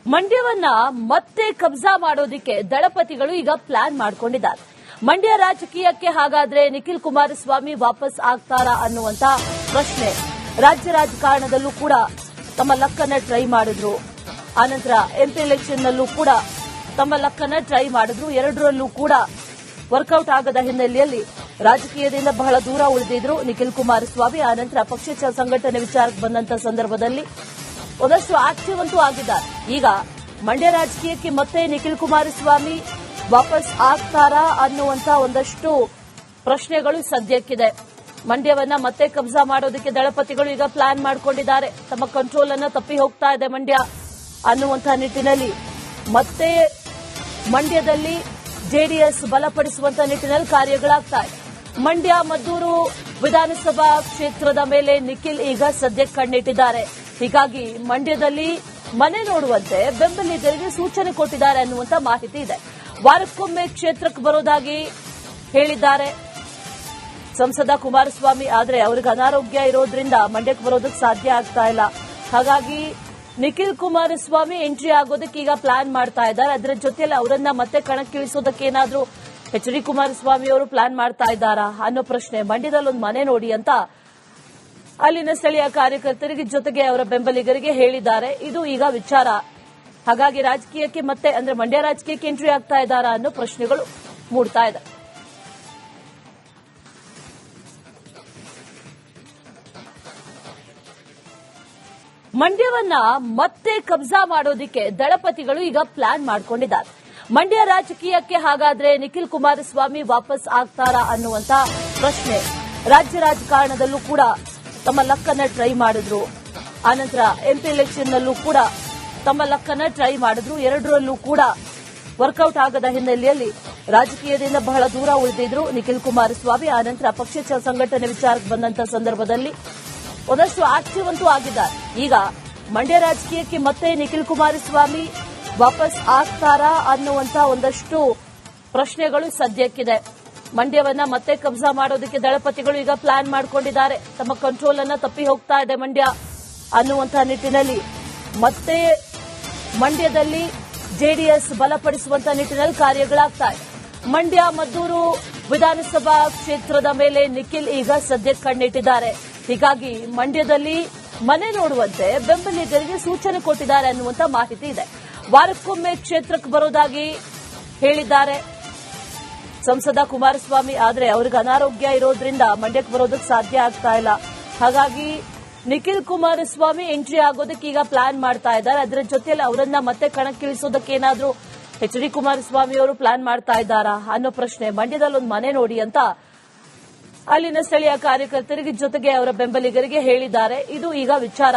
ಮಂಡ್ಯವನ್ನ ಮತ್ತೆ ಕಬ್ಜಾ ಮಾಡೋದಕ್ಕೆ ದಳಪತಿಗಳು ಈಗ ಪ್ಲಾನ್ ಮಾಡಿಕೊಂಡಿದ್ದಾರೆ. ಮಂಡ್ಯ ರಾಜಕೀಯಕ್ಕೆ ಹಾಗಾದ್ರೆ ನಿಖಿಲ್ ಕುಮಾರಸ್ವಾಮಿ ವಾಪಸ್ ಆಗ್ತಾರಾ ಅನ್ನುವಂತ ಪ್ರಶ್ನೆ. ರಾಜ್ಯ ರಾಜಕಾರಣದಲ್ಲೂ ಕೂಡ ತಮ್ಮ ಲಕ್ಕನ್ನ ಟ್ರೈ ಮಾಡಿದ್ರು. ಆನಂತರ ಎಂಪಿ ಎಲೆಕ್ಷನ್ ನಲ್ಲೂ ಕೂಡ ತಮ್ಮ ಲಕ್ಕನ್ನ ಟ್ರೈ ಮಾಡಿದ್ರು. ಎರಡರಲ್ಲೂ ಕೂಡ ವರ್ಕೌಟ್ ಆಗದ ಹಿನ್ನೆಲೆಯಲ್ಲಿ ರಾಜಕೀಯದಿಂದ ಬಹಳ ದೂರ ಉಳಿದಿದ್ರು ನಿಖಿಲ್ ಕುಮಾರಸ್ವಾಮಿ. ಆನಂತರ ಪಕ್ಷ ಸಂಘಟನೆ ವಿಚಾರಕ್ಕೆ ಬಂದಂತ ಸಂದರ್ಭದಲ್ಲಿ ಒಂದಷ್ಟು ಆಕ್ಟಿವ್ ಅಂತೂ ಆಗಿದ್ದಾರೆ. ಈಗ ಮಂಡ್ಯ ರಾಜಕೀಯಕ್ಕೆ ಮತ್ತೆ ನಿಖಿಲ್ ಕುಮಾರಸ್ವಾಮಿ ವಾಪಸ್ ಆಗ್ತಾರಾ ಅನ್ನುವಂತ ಒಂದಷ್ಟು ಪ್ರಶ್ನೆಗಳು ಸದ್ಯಕ್ಕಿದೆ. ಮಂಡ್ಯವನ್ನ ಮತ್ತೆ ಕಬ್ಜಾ ಮಾಡೋದಕ್ಕೆ ದಳಪತಿಗಳು ಈಗ ಪ್ಲಾನ್ ಮಾಡಿಕೊಂಡಿದ್ದಾರೆ. ತಮ್ಮ ಕಂಟ್ರೋಲ್ ಅನ್ನ ತಪ್ಪಿ ಹೋಗ್ತಾ ಇದೆ ಮಂಡ್ಯ ಅನ್ನುವಂತಹ ನಿಟ್ಟಿನಲ್ಲಿ ಮತ್ತೆ ಮಂಡ್ಯದಲ್ಲಿ ಜೆಡಿಎಸ್ ಬಲಪಡಿಸುವಂತ ನಿಟ್ಟಿನಲ್ಲಿ ಕಾರ್ಯಗಳಾಗ್ತಾ ಇದೆ. ಮಂಡ್ಯ ಮದ್ದೂರು ವಿಧಾನಸಭಾ ಕ್ಷೇತ್ರದ ಮೇಲೆ ನಿಖಿಲ್ ಈಗ ಸದ್ಯಕ್ಕೆ ಕಣ್ಣಿಟ್ಟಿದ್ದಾರೆ. ಹೀಗಾಗಿ ಮಂಡ್ಯದಲ್ಲಿ ಮನೆ ನೋಡುವಂತೆ ಬೆಂಬಲಿಗರಿಗೆ ಸೂಚನೆ ಕೊಟ್ಟಿದ್ದಾರೆ ಅನ್ನುವಂತ ಮಾಹಿತಿ ಇದೆ. ವಾರಕ್ಕೊಮ್ಮೆ ಕ್ಷೇತ್ರಕ್ಕೆ ಬರೋದಾಗಿ ಹೇಳಿದ್ದಾರೆ ಸಂಸದ ಕುಮಾರಸ್ವಾಮಿ. ಆದರೆ ಅವರಿಗೆ ಅನಾರೋಗ್ಯ ಇರೋದ್ರಿಂದ ಮಂಡ್ಯಕ್ಕೆ ಬರೋದಕ್ಕೆ ಸಾಧ್ಯ ಆಗ್ತಾ ಇಲ್ಲ. ಹಾಗಾಗಿ ನಿಖಿಲ್ ಕುಮಾರಸ್ವಾಮಿ ಎಂಟ್ರಿ ಆಗೋದಕ್ಕೆ ಈಗ ಪ್ಲಾನ್ ಮಾಡ್ತಾ ಇದ್ದಾರೆ. ಅದರ ಜೊತೆಯಲ್ಲಿ ಅವರನ್ನ ಮತ್ತೆ ಕಣಕ್ಕಿಳಿಸೋದಕ್ಕೆ ಏನಾದ್ರೂ ಎಚ್.ಡಿ. ಕುಮಾರಸ್ವಾಮಿ ಅವರು ಪ್ಲಾನ್ ಮಾಡ್ತಾ ಇದ್ದಾರಾ ಅನ್ನೋ ಪ್ರಶ್ನೆ. ಮಂಡ್ಯದಲ್ಲಿ ಒಂದು ಮನೆ ನೋಡಿ ಅಂತ ಅಲ್ಲಿನ ಸ್ಥಳೀಯ ಕಾರ್ಯಕರ್ತರಿಗೆ ಜೊತೆಗೆ ಅವರ ಬೆಂಬಲಿಗರಿಗೆ ಹೇಳಿದ್ದಾರೆ. ಇದು ಈಗ ವಿಚಾರ. ಹಾಗಾಗಿ ರಾಜಕೀಯಕ್ಕೆ ಮತ್ತೆ ಅಂದ್ರೆ ಮಂಡ್ಯ ರಾಜಕೀಯಕ್ಕೆ ಎಂಟ್ರಿ ಆಗ್ತಾ ಇದ್ದಾರಾ ಅನ್ನೋ ಪ್ರಶ್ನೆಗಳು ಮೂಡ್ತಾ ಇದೆ. ಮಂಡ್ಯವನ್ನ ಮತ್ತೆ ಕಬ್ಜಾ ಮಾಡೋದಕ್ಕೆ ದಳಪತಿಗಳು ಈಗ ಪ್ಲಾನ್ ಮಾಡಿಕೊಂಡಿದ್ದಾರೆ. ಮಂಡ್ಯ ರಾಜಕೀಯಕ್ಕೆ ಹಾಗಾದ್ರೆ ನಿಖಿಲ್ ಕುಮಾರಸ್ವಾಮಿ ವಾಪಸ್ ಆಗ್ತಾರಾ ಅನ್ನುವಂತ ಪ್ರಶ್ನೆ. ರಾಜ್ಯ ರಾಜಕಾರಣದಲ್ಲೂ ಕೂಡ ತಮ್ಮ ಲಕ್ಕನ್ನ ಟ್ರೈ ಮಾಡಿದ್ರು. ಆನಂತರ ಎಂಪಿ ಎಲೆಕ್ಷನ್ ನಲ್ಲೂ ಕೂಡ ತಮ್ಮ ಲಕ್ಕನ್ನ ಟ್ರೈ ಮಾಡಿದ್ರು. ಎರಡರಲ್ಲೂ ಕೂಡ ವರ್ಕೌಟ್ ಆಗದ ಹಿನ್ನೆಲೆಯಲ್ಲಿ ರಾಜಕೀಯದಿಂದ ಬಹಳ ದೂರ ಉಳಿದಿದ್ರು ನಿಖಿಲ್ ಕುಮಾರಸ್ವಾಮಿ. ಆನಂತರ ಪಕ್ಷ ಸಂಘಟನೆ ವಿಚಾರಕ್ಕೆ ಬಂದಂತ ಸಂದರ್ಭದಲ್ಲಿ ಒಂದಷ್ಟು ಆಕ್ಟಿವ್ ಅಂತೂ ಆಗಿದ್ದಾರೆ. ಈಗ ಮಂಡ್ಯ ರಾಜಕೀಯಕ್ಕೆ ಮತ್ತೆ ನಿಖಿಲ್ ಕುಮಾರಸ್ವಾಮಿ ವಾಪಸ್ ಆಗ್ತಾರಾ ಅನ್ನುವಂತ ಒಂದಷ್ಟು ಪ್ರಶ್ನೆಗಳು ಸದ್ಯಕ್ಕಿದೆ. ಮಂಡ್ಯವನ್ನ ಮತ್ತೆ ಕಬ್ಜಾ ಮಾಡೋದಕ್ಕೆ ದಳಪತಿಗಳು ಈಗ ಪ್ಲಾನ್ ಮಾಡಿಕೊಂಡಿದ್ದಾರೆ. ತಮ್ಮ ಕಂಟ್ರೋಲ್ ಅನ್ನ ತಪ್ಪಿ ಹೋಗ್ತಾ ಇದೆ ಮಂಡ್ಯ ಅನ್ನುವಂತಹ ನಿಟ್ಟಿನಲ್ಲಿ ಮತ್ತೆ ಮಂಡ್ಯದಲ್ಲಿ ಜೆಡಿಎಸ್ ಬಲಪಡಿಸುವಂತ ನಿಟ್ಟಿನಲ್ಲಿ ಕಾರ್ಯಗಳಾಗ್ತಾ ಇದೆ. ಮಂಡ್ಯ ಮದ್ದೂರು ವಿಧಾನಸಭಾ ಕ್ಷೇತ್ರದ ಮೇಲೆ ನಿಖಿಲ್ ಈಗ ಸದ್ಯಕ್ಕೆ ಕಣ್ಣಿಟ್ಟಿದ್ದಾರೆ. ಹೀಗಾಗಿ ಮಂಡ್ಯದಲ್ಲಿ ಮನೆ ನೋಡುವಂತೆ ಬೆಂಬಲಿಗರಿಗೆ ಸೂಚನೆ ಕೊಟ್ಟಿದ್ದಾರೆ ಅನ್ನುವಂತ ಮಾಹಿತಿ ಇದೆ. ವಾರಕ್ಕೊಮ್ಮೆ ಕ್ಷೇತ್ರಕ್ಕೆ ಬರೋದಾಗಿ ಹೇಳಿದ್ದಾರೆ ಸಂಸದ ಕುಮಾರಸ್ವಾಮಿ. ಆದರೆ ಅವರಿಗೆ ಅನಾರೋಗ್ಯ ಇರೋದ್ರಿಂದ ಮಂಡ್ಯಕ್ಕೆ ಬರೋದಕ್ಕೆ ಸಾಧ್ಯ ಆಗ್ತಾ ಇಲ್ಲ. ಹಾಗಾಗಿ ನಿಖಿಲ್ ಕುಮಾರಸ್ವಾಮಿ ಎಂಟ್ರಿ ಆಗೋದಕ್ಕೆ ಈಗ ಪ್ಲಾನ್ ಮಾಡ್ತಾ ಇದ್ದಾರೆ. ಅದರ ಜೊತೆಯಲ್ಲಿ ಅವರನ್ನ ಮತ್ತೆ ಕಣಕ್ಕಿಳಿಸೋದಕ್ಕೆ ಏನಾದ್ರೂ ಎಚ್.ಡಿ. ಕುಮಾರಸ್ವಾಮಿ ಅವರು ಪ್ಲಾನ್ ಮಾಡ್ತಾ ಇದ್ದಾರಾ ಅನ್ನೋ ಪ್ರಶ್ನೆ. ಮಂಡ್ಯದಲ್ಲಿ ಒಂದು ಮನೆ ನೋಡಿ ಅಂತ ಅಲ್ಲಿನ ಸ್ಥಳೀಯ ಕಾರ್ಯಕರ್ತರಿಗೆ ಜೊತೆಗೆ ಅವರ ಬೆಂಬಲಿಗರಿಗೆ ಹೇಳಿದ್ದಾರೆ. ಇದು ಈಗ ವಿಚಾರ.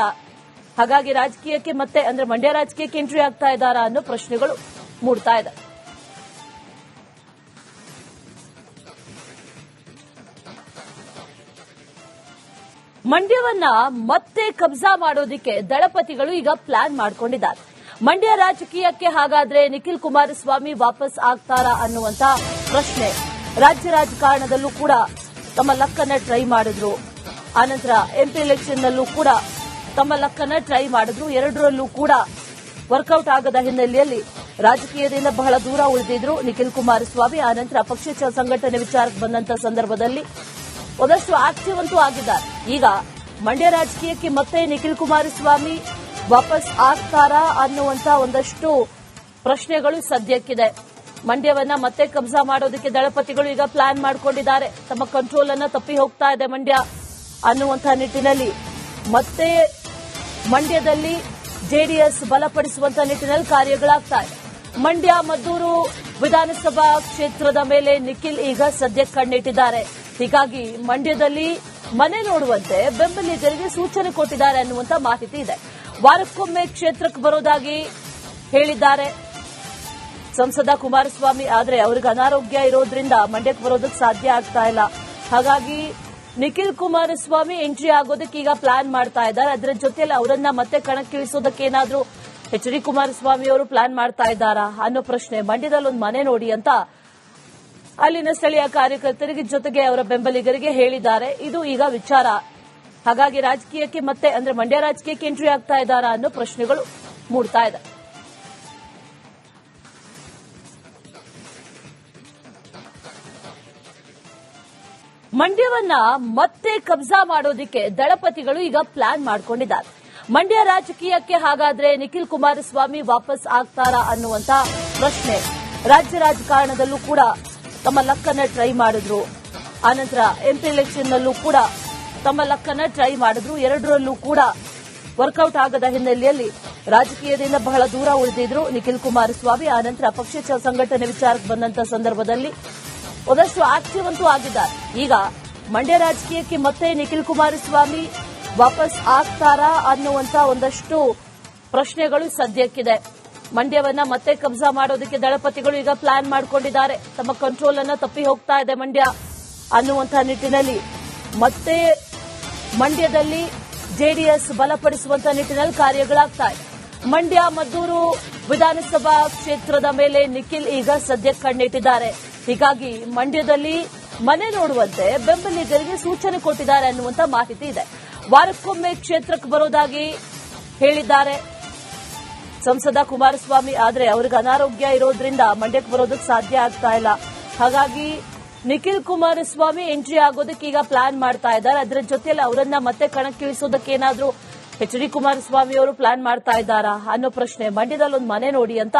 ಹಾಗಾಗಿ ರಾಜಕೀಯಕ್ಕೆ ಮತ್ತೆ ಅಂದ್ರೆ ಮಂಡ್ಯ ರಾಜಕೀಯಕ್ಕೆ ಎಂಟ್ರಿ ಆಗ್ತಾ ಇದ್ದಾರಾ ಅನ್ನೋ ಪ್ರಶ್ನೆಗಳು ಮೂಡ್ತಾ ಇದೆ. ಮಂಡ್ಯವನ್ನ ಮತ್ತೆ ಕಬ್ಜಾ ಮಾಡೋದಕ್ಕೆ ದಳಪತಿಗಳು ಈಗ ಪ್ಲಾನ್ ಮಾಡಿಕೊಂಡಿದ್ದಾರೆ. ಮಂಡ್ಯ ರಾಜಕೀಯಕ್ಕೆ ಹಾಗಾದ್ರೆ ನಿಖಿಲ್ ಕುಮಾರಸ್ವಾಮಿ ವಾಪಸ್ ಆಗ್ತಾರಾ ಅನ್ನುವಂತ ಪ್ರಶ್ನೆ. ರಾಜ್ಯ ರಾಜಕಾರಣದಲ್ಲೂ ಕೂಡ ತಮ್ಮ ಲಕ್ಕನ್ನ ಟ್ರೈ ಮಾಡಿದ್ರು. ಆನಂತರ ಎಂಪಿ ಎಲೆಕ್ಷನ್ ನಲ್ಲೂ ಕೂಡ ತಮ್ಮ ಲಕ್ಕನ್ನ ಟ್ರೈ ಮಾಡಿದ್ರು. ಎರಡರಲ್ಲೂ ಕೂಡ ವರ್ಕೌಟ್ ಆಗದ ಹಿನ್ನೆಲೆಯಲ್ಲಿ ರಾಜಕೀಯದಿಂದ ಬಹಳ ದೂರ ಉಳಿದಿದ್ರು ನಿಖಿಲ್ ಕುಮಾರಸ್ವಾಮಿ. ಆನಂತರ ಪಕ್ಷ ಸಂಘಟನೆ ವಿಚಾರಕ್ಕೆ ಬಂದಂತ ಸಂದರ್ಭದಲ್ಲಿ ಒಂದಷ್ಟು ಆಕ್ಟಿವ್ ಅಂತೂ ಆಗಿದ್ದಾರೆ. ಈಗ ಮಂಡ್ಯ ರಾಜಕೀಯಕ್ಕೆ ಮತ್ತೆ ನಿಖಿಲ್ ಕುಮಾರಸ್ವಾಮಿ ವಾಪಸ್ ಆಗ್ತಾರಾ ಅನ್ನುವಂತ ಒಂದಷ್ಟು ಪ್ರಶ್ನೆಗಳು ಸದ್ಯಕ್ಕಿದೆ. ಮಂಡ್ಯವನ್ನ ಮತ್ತೆ ಕಬ್ಜಾ ಮಾಡೋದಕ್ಕೆ ದಳಪತಿಗಳು ಈಗ ಪ್ಲಾನ್ ಮಾಡಿಕೊಂಡಿದ್ದಾರೆ. ತಮ್ಮ ಕಂಟ್ರೋಲ್ ಅನ್ನ ತಪ್ಪಿ ಹೋಗ್ತಾ ಇದೆ ಮಂಡ್ಯ ಅನ್ನುವಂತಹ ನಿಟ್ಟಿನಲ್ಲಿ ಮತ್ತೆ ಮಂಡ್ಯದಲ್ಲಿ ಜೆಡಿಎಸ್ ಬಲಪಡಿಸುವಂತ ನಿಟ್ಟಿನಲ್ಲಿ ಕಾರ್ಯಗಳಾಗ್ತಾ ಇದೆ. ಮಂಡ್ಯ ಮದ್ದೂರು ವಿಧಾನಸಭಾ ಕ್ಷೇತ್ರದ ಮೇಲೆ ನಿಖಿಲ್ ಈಗ ಸದ್ಯಕ್ಕೆ ಕಣ್ಣಿಟ್ಟಿದ್ದಾರೆ. ಹೀಗಾಗಿ ಮಂಡ್ಯದಲ್ಲಿ ಮನೆ ನೋಡುವಂತೆ ಬೆಂಬಲಿಗರಿಗೆ ಸೂಚನೆ ಕೊಟ್ಟಿದ್ದಾರೆ ಅನ್ನುವಂತ ಮಾಹಿತಿ ಇದೆ. ವಾರಕ್ಕೊಮ್ಮೆ ಕ್ಷೇತ್ರಕ್ಕೆ ಬರೋದಾಗಿ ಹೇಳಿದ್ದಾರೆ ಸಂಸದ ಕುಮಾರಸ್ವಾಮಿ. ಆದರೆ ಅವರಿಗೆ ಅನಾರೋಗ್ಯ ಇರೋದ್ರಿಂದ ಮಂಡ್ಯಕ್ಕೆ ಬರೋದಕ್ಕೆ ಸಾಧ್ಯ ಆಗ್ತಾ ಇಲ್ಲ. ಹಾಗಾಗಿ ನಿಖಿಲ್ ಕುಮಾರಸ್ವಾಮಿ ಎಂಟ್ರಿ ಆಗೋದಕ್ಕೆ ಈಗ ಪ್ಲಾನ್ ಮಾಡ್ತಾ ಇದ್ದಾರೆ. ಅದರ ಜೊತೆಯಲ್ಲಿ ಅವರನ್ನ ಮತ್ತೆ ಕಣಕ್ಕಿಳಿಸೋದಕ್ಕೆ ಏನಾದ್ರೂ ಎಚ್.ಡಿ. ಕುಮಾರಸ್ವಾಮಿ ಅವರು ಪ್ಲಾನ್ ಮಾಡ್ತಾ ಇದ್ದಾರಾ ಅನ್ನೋ ಪ್ರಶ್ನೆ. ಮಂಡ್ಯದಲ್ಲಿ ಒಂದು ಮನೆ ನೋಡಿ ಅಂತ ಅಲ್ಲಿನ ಸ್ಥಳೀಯ ಕಾರ್ಯಕರ್ತರಿಗೆ ಜೊತೆಗೆ ಅವರ ಬೆಂಬಲಿಗರಿಗೆ ಹೇಳಿದ್ದಾರೆ. ಇದು ಈಗ ವಿಚಾರ. ಹಾಗಾಗಿ ರಾಜಕೀಯಕ್ಕೆ ಮತ್ತೆ ಅಂದ್ರೆ ಮಂಡ್ಯ ರಾಜಕೀಯಕ್ಕೆ ಎಂಟ್ರಿ ಆಗ್ತಾ ಇದ್ದಾರಾ ಅನ್ನೋ ಪ್ರಶ್ನೆಗಳು ಮೂಡ್ತಾ ಇದೆ. ಮಂಡ್ಯವನ್ನ ಮತ್ತೆ ಕಬ್ಜಾ ಮಾಡೋದಕ್ಕೆ ದಳಪತಿಗಳು ಈಗ ಪ್ಲಾನ್ ಮಾಡಿಕೊಂಡಿದ್ದಾರೆ. ಮಂಡ್ಯ ರಾಜಕೀಯಕ್ಕೆ ಹಾಗಾದ್ರೆ ನಿಖಿಲ್ ಕುಮಾರಸ್ವಾಮಿ ವಾಪಸ್ ಆಗ್ತಾರಾ ಅನ್ನುವಂತ ಪ್ರಶ್ನೆ. ರಾಜ್ಯ ರಾಜಕಾರಣದಲ್ಲೂ ಕೂಡ ತಮ್ಮ ಲಕ್ಕನ್ನ ಟ್ರೈ ಮಾಡಿದ್ರು. ಆನಂತರ ಎಂಪಿ ಎಲೆಕ್ಷನ್ ನಲ್ಲೂ ಕೂಡ ತಮ್ಮ ಲಕ್ಕನ್ನ ಟ್ರೈ ಮಾಡಿದ್ರು. ಎರಡರಲ್ಲೂ ಕೂಡ ವರ್ಕೌಟ್ ಆಗದ ಹಿನ್ನೆಲೆಯಲ್ಲಿ ರಾಜಕೀಯದಿಂದ ಬಹಳ ದೂರ ಉಳಿದಿದ್ರು ನಿಖಿಲ್ ಕುಮಾರಸ್ವಾಮಿ. ಆನಂತರ ಪಕ್ಷ ಸಂಘಟನೆ ವಿಚಾರಕ್ಕೆ ಬಂದಂತ ಸಂದರ್ಭದಲ್ಲಿ ಒಂದಷ್ಟು ಆಕ್ಟಿವ್ ಅಂತೂ ಆಗಿದ್ದಾರೆ. ಈಗ ಮಂಡ್ಯ ರಾಜಕೀಯಕ್ಕೆ ಮತ್ತೆ ನಿಖಿಲ್ ಕುಮಾರಸ್ವಾಮಿ ವಾಪಸ್ ಆಗ್ತಾರಾ ಅನ್ನುವಂತ ಒಂದಷ್ಟು ಪ್ರಶ್ನೆಗಳು ಸದ್ಯಕ್ಕಿದೆ. ಮಂಡ್ಯವನ್ನ ಮತ್ತೆ ಕಬ್ಜಾ ಮಾಡೋದಕ್ಕೆ ದಳಪತಿಗಳು ಈಗ ಪ್ಲಾನ್ ಮಾಡಿಕೊಂಡಿದ್ದಾರೆ. ತಮ್ಮ ಕಂಟ್ರೋಲ್ ಅನ್ನ ತಪ್ಪಿ ಹೋಗ್ತಾ ಇದೆ ಮಂಡ್ಯ ಅನ್ನುವಂತಹ ನಿಟ್ಟಿನಲ್ಲಿ ಮತ್ತೆ ಮಂಡ್ಯದಲ್ಲಿ ಜೆಡಿಎಸ್ ಬಲಪಡಿಸುವಂತಹ ನಿಟ್ಟಿನಲ್ಲಿ ಕಾರ್ಯಗಳಾಗ್ತಾ ಇದೆ. ಮಂಡ್ಯ ಮದ್ದೂರು ವಿಧಾನಸಭಾ ಕ್ಷೇತ್ರದ ಮೇಲೆ ನಿಖಿಲ್ ಈಗ ಸದ್ಯಕ್ಕೆ ಕಣ್ಣಿಟ್ಟಿದ್ದಾರೆ. ಹೀಗಾಗಿ ಮಂಡ್ಯದಲ್ಲಿ ಮನೆ ನೋಡುವಂತೆ ಬೆಂಬಲಿಗರಿಗೆ ಸೂಚನೆ ಕೊಟ್ಟಿದ್ದಾರೆ ಅನ್ನುವಂತ ಮಾಹಿತಿ ಇದೆ. ವಾರಕ್ಕೊಮ್ಮೆ ಕ್ಷೇತ್ರಕ್ಕೆ ಬರೋದಾಗಿ ಹೇಳಿದ್ದಾರೆ ಸಂಸದ ಕುಮಾರಸ್ವಾಮಿ. ಆದರೆ ಅವರಿಗೆ ಅನಾರೋಗ್ಯ ಇರೋದ್ರಿಂದ ಮಂಡ್ಯಕ್ಕೆ ಬರೋದಕ್ಕೆ ಸಾಧ್ಯ ಆಗ್ತಾ ಇಲ್ಲ. ಹಾಗಾಗಿ ನಿಖಿಲ್ ಕುಮಾರಸ್ವಾಮಿ ಎಂಟ್ರಿ ಆಗೋದಕ್ಕೆ ಈಗ ಪ್ಲಾನ್ ಮಾಡ್ತಾ ಇದ್ದಾರೆ. ಅದರ ಜೊತೆಯಲ್ಲಿ ಅವರನ್ನ ಮತ್ತೆ ಕಣಕ್ಕಿಳಿಸೋದಕ್ಕೆ ಏನಾದ್ರೂ ಎಚ್ ಡಿ ಕುಮಾರಸ್ವಾಮಿ ಅವರು ಪ್ಲಾನ್ ಮಾಡ್ತಾ ಇದ್ದಾರಾ ಅನ್ನೋ ಪ್ರಶ್ನೆ. ಮಂಡ್ಯದಲ್ಲಿ ಒಂದು ಮನೆ ನೋಡಿ ಅಂತ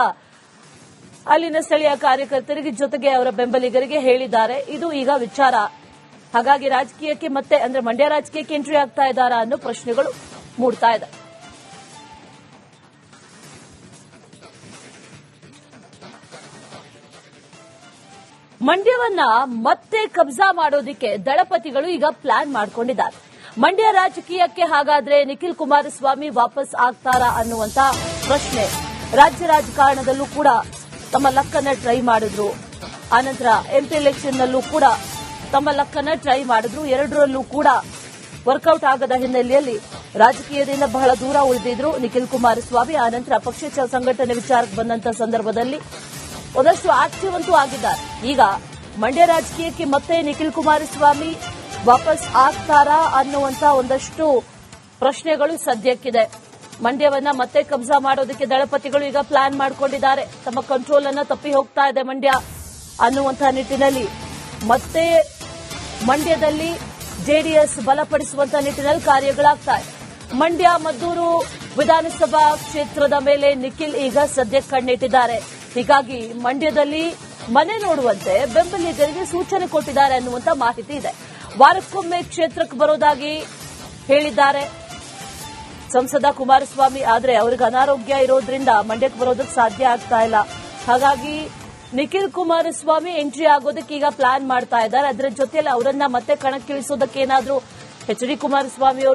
ಅಲ್ಲಿನ ಸ್ಥಳೀಯ ಕಾರ್ಯಕರ್ತರಿಗೆ ಜೊತೆಗೆ ಅವರ ಬೆಂಬಲಿಗರಿಗೆ ಹೇಳಿದ್ದಾರೆ. ಇದು ಈಗ ವಿಚಾರ. ಹಾಗಾಗಿ ರಾಜಕೀಯಕ್ಕೆ ಮತ್ತೆ ಅಂದ್ರೆ ಮಂಡ್ಯ ರಾಜಕೀಯಕ್ಕೆ ಎಂಟ್ರಿ ಆಗ್ತಾ ಇದ್ದಾರಾ ಅನ್ನೋ ಪ್ರಶ್ನೆಗಳು ಮೂಡ್ತಾ ಇದೆ. ಮಂಡ್ಯವನ್ನ ಮತ್ತೆ ಕಬ್ಜಾ ಮಾಡೋದಕ್ಕೆ ದಳಪತಿಗಳು ಈಗ ಪ್ಲಾನ್ ಮಾಡಿಕೊಂಡಿದ್ದಾರೆ. ಮಂಡ್ಯ ರಾಜಕೀಯಕ್ಕೆ ಹಾಗಾದ್ರೆ ನಿಖಿಲ್ ಕುಮಾರಸ್ವಾಮಿ ವಾಪಸ್ ಆಗ್ತಾರಾ ಅನ್ನುವಂತ ಪ್ರಶ್ನೆ. ರಾಜ್ಯ ರಾಜಕಾರಣದಲ್ಲೂ ಕೂಡ ತಮ್ಮ ಲಕ್ಕನ್ನ ಟ್ರೈ ಮಾಡಿದ್ರು. ಆನಂತರ ಎಂಪಿ ಎಲೆಕ್ಷನ್ ನಲ್ಲೂ ಕೂಡ ತಮ್ಮ ಲಕ್ಕನ್ನ ಟ್ರೈ ಮಾಡಿದ್ರು. ಎರಡರಲ್ಲೂ ಕೂಡ ವರ್ಕೌಟ್ ಆಗದ ಹಿನ್ನೆಲೆಯಲ್ಲಿ ರಾಜಕೀಯದಿಂದ ಬಹಳ ದೂರ ಉಳಿದಿದ್ರು ನಿಖಿಲ್ ಕುಮಾರಸ್ವಾಮಿ. ಆನಂತರ ಪಕ್ಷ ಸಂಘಟನೆ ವಿಚಾರಕ್ಕೆ ಬಂದಂತ ಸಂದರ್ಭದಲ್ಲಿ ಒಂದಷ್ಟು ಆಕ್ಟಿವ್ ಅಂತೂ ಆಗಿದ್ದಾರೆ. ಈಗ ಮಂಡ್ಯ ರಾಜಕೀಯಕ್ಕೆ ಮತ್ತೆ ನಿಖಿಲ್ ಕುಮಾರಸ್ವಾಮಿ ವಾಪಸ್ ಆಗ್ತಾರಾ ಅನ್ನುವಂತ ಒಂದಷ್ಟು ಪ್ರಶ್ನೆಗಳು ಸದ್ಯಕ್ಕಿದೆ. ಮಂಡ್ಯವನ್ನ ಮತ್ತೆ ಕಬ್ಜಾ ಮಾಡೋದಕ್ಕೆ ದಳಪತಿಗಳು ಈಗ ಪ್ಲಾನ್ ಮಾಡಿಕೊಂಡಿದ್ದಾರೆ. ತಮ್ಮ ಕಂಟ್ರೋಲ್ ಅನ್ನ ತಪ್ಪಿ ಹೋಗ್ತಾ ಇದೆ ಮಂಡ್ಯ ಅನ್ನುವಂತಹ ನಿಟ್ಟಿನಲ್ಲಿ ಮತ್ತೆ ಮಂಡ್ಯದಲ್ಲಿ ಜೆಡಿಎಸ್ ಬಲಪಡಿಸುವಂತಹ ನಿಟ್ಟಿನಲ್ಲಿ ಕಾರ್ಯಗಳಾಗ್ತಾ ಇದೆ. ಮಂಡ್ಯ ಮದ್ದೂರು ವಿಧಾನಸಭಾ ಕ್ಷೇತ್ರದ ಮೇಲೆ ನಿಖಿಲ್ ಈಗ ಸದ್ಯಕ್ಕೆ ಕಣ್ಣಿಟ್ಟಿದ್ದಾರೆ. ಹೀಗಾಗಿ ಮಂಡ್ಯದಲ್ಲಿ ಮನೆ ನೋಡುವಂತೆ ಬೆಂಬಲಿಗರಿಗೆ ಸೂಚನೆ ಕೊಟ್ಟಿದ್ದಾರೆ ಅನ್ನುವಂತ ಮಾಹಿತಿ ಇದೆ. ವಾರಕ್ಕೊಮ್ಮೆ ಕ್ಷೇತ್ರಕ್ಕೆ ಬರೋದಾಗಿ ಹೇಳಿದ್ದಾರೆ ಸಂಸದ ಕುಮಾರಸ್ವಾಮಿ. ಆದರೆ ಅವರಿಗೆ ಅನಾರೋಗ್ಯ ಇರೋದ್ರಿಂದ ಮಂಡ್ಯಕ್ಕೆ ಬರೋದಕ್ಕೆ ಸಾಧ್ಯ ಆಗ್ತಾ ಇಲ್ಲ. ಹಾಗಾಗಿ ನಿಖಿಲ್ ಕುಮಾರಸ್ವಾಮಿ ಎಂಟ್ರಿ ಆಗೋದಕ್ಕೆ ಈಗ ಪ್ಲಾನ್ ಮಾಡ್ತಾ ಇದ್ದಾರೆ. ಅದರ ಜೊತೆಯಲ್ಲಿ ಅವರನ್ನ ಮತ್ತೆ ಕಣಕ್ಕಿಳಿಸೋದಕ್ಕೆ ಏನಾದ್ರೂ ಎಚ್ ಡಿ ಕುಮಾರಸ್ವಾಮಿ